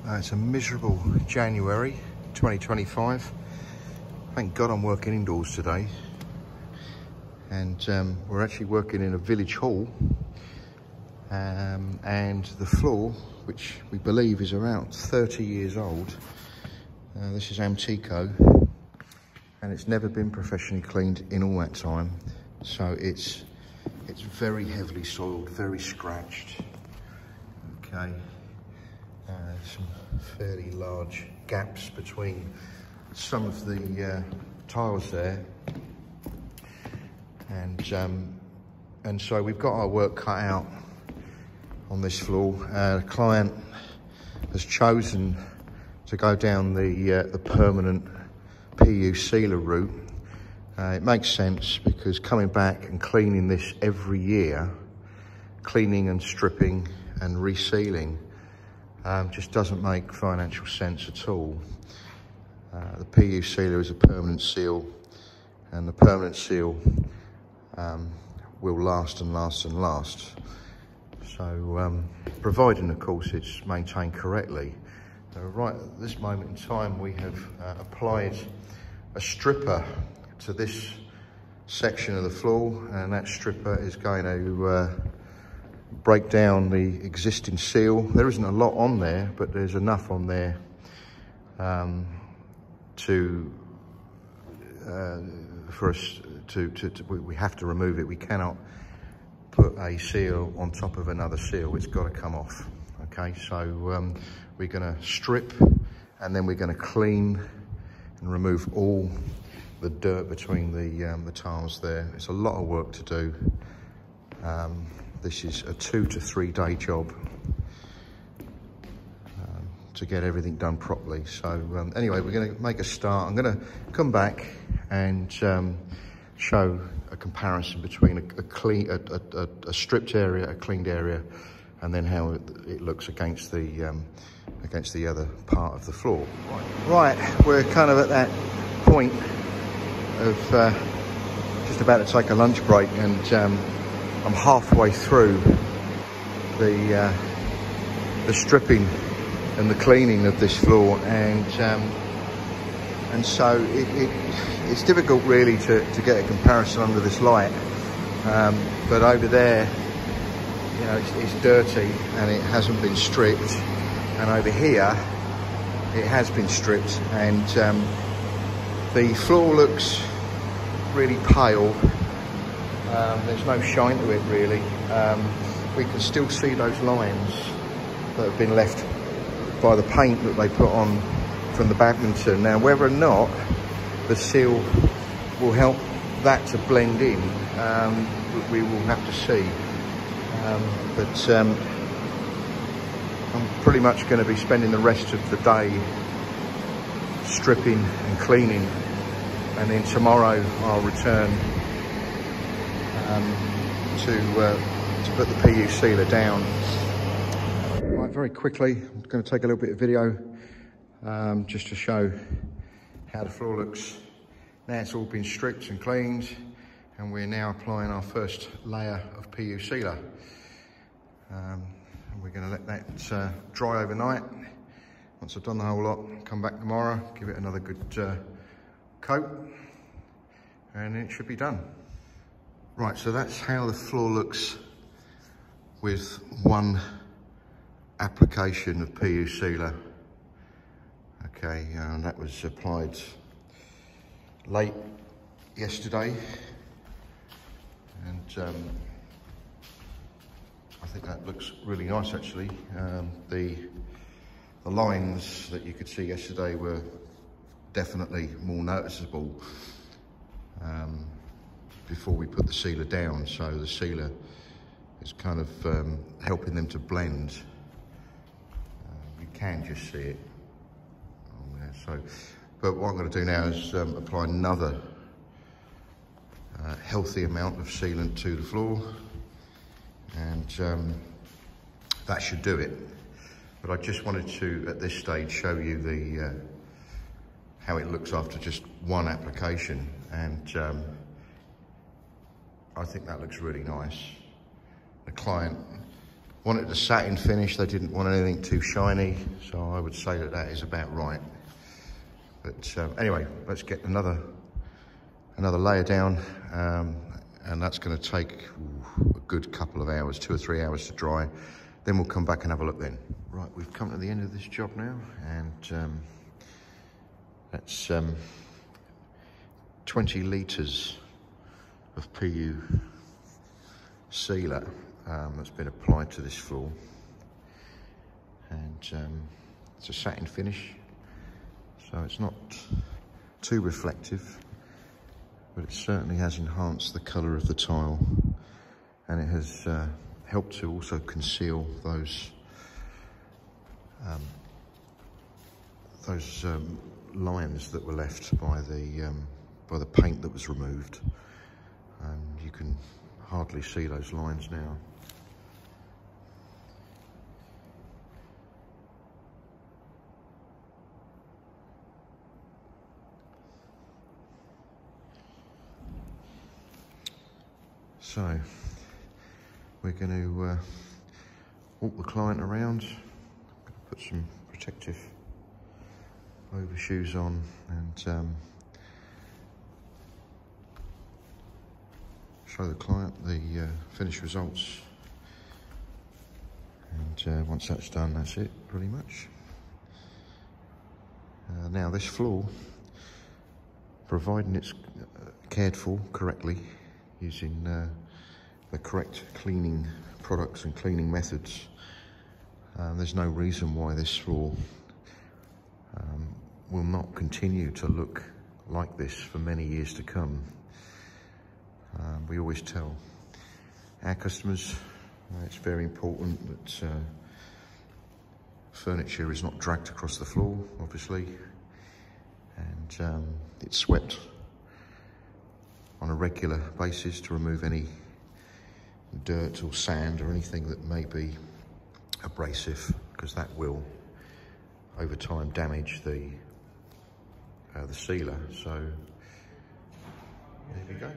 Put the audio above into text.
It's a miserable January 2025. Thank God I'm working indoors today. And we're actually working in a village hall. And the floor, which we believe is around 30 years old, this is Amtico, and it's never been professionally cleaned in all that time. So it's very heavily soiled, very scratched. Okay. Some fairly large gaps between some of the tiles there, and so we've got our work cut out on this floor. The client has chosen to go down the permanent PU sealer route. It makes sense because coming back and cleaning this every year, cleaning and stripping and resealing, just doesn't make financial sense at all. The PU sealer is a permanent seal, and the permanent seal will last and last and last. So, providing, of course, it's maintained correctly. Right at this moment in time, we have applied a stripper to this section of the floor, and that stripper is going to break down the existing seal. There isn't a lot on there, but there's enough on there for us to we have to remove it. We cannot put a seal on top of another seal. It's got to come off. Okay, so we're going to strip, and then we're going to clean and remove all the dirt between the tiles there. It's a lot of work to do. This is a 2 to 3 day job to get everything done properly. So anyway, we're going to make a start. I'm going to come back and show a comparison between a stripped area, a cleaned area, and then how it looks against the other part of the floor. Right, we're kind of at that point of just about to take a lunch break, and I'm halfway through the stripping and the cleaning of this floor, and so it's difficult really to get a comparison under this light. But over there, you know, it's dirty and it hasn't been stripped, and over here it has been stripped, and the floor looks really pale. There's no shine to it really. We can still see those lines that have been left by the paint that they put on from the badminton. Now, whether or not the seal will help that to blend in, we will have to see. But I'm pretty much going to be spending the rest of the day stripping and cleaning, and then tomorrow I'll return to put the PU sealer down. Right, very quickly, I'm going to take a little bit of video just to show how the floor looks. Now it's all been stripped and cleaned, and we're now applying our first layer of PU sealer. And we're going to let that dry overnight. Once I've done the whole lot, come back tomorrow, give it another good coat, and it should be done. Right, so that's how the floor looks with one application of PU sealer. Okay, that was applied late yesterday, and I think that looks really nice actually. The lines that you could see yesterday were definitely more noticeable before we put the sealer down, so the sealer is kind of helping them to blend. You can just see it on there. So, but what I'm going to do now is apply another healthy amount of sealant to the floor, and that should do it. But I just wanted to, at this stage, show you the how it looks after just one application, and I think that looks really nice. The client wanted a satin finish. They didn't want anything too shiny, so I would say that that is about right. But anyway, let's get another layer down, and that's going to take a good couple of hours, 2 or 3 hours to dry. Then we'll come back and have a look then. Right, we've come to the end of this job now, and that's 20 litres of PU sealer that's been applied to this floor, and it's a satin finish, so it's not too reflective, but it certainly has enhanced the colour of the tile, and it has helped to also conceal those lines that were left by the paint that was removed, and you can hardly see those lines now. So we're going to walk the client around, put some protective overshoes on, and show the client the finished results. And once that's done, that's it pretty much. Now this floor, providing it's cared for correctly using the correct cleaning products and cleaning methods, there's no reason why this floor will not continue to look like this for many years to come. We always tell our customers it's very important that furniture is not dragged across the floor, obviously, and it's swept on a regular basis to remove any dirt or sand or anything that may be abrasive, because that will over time damage the sealer. So there we go.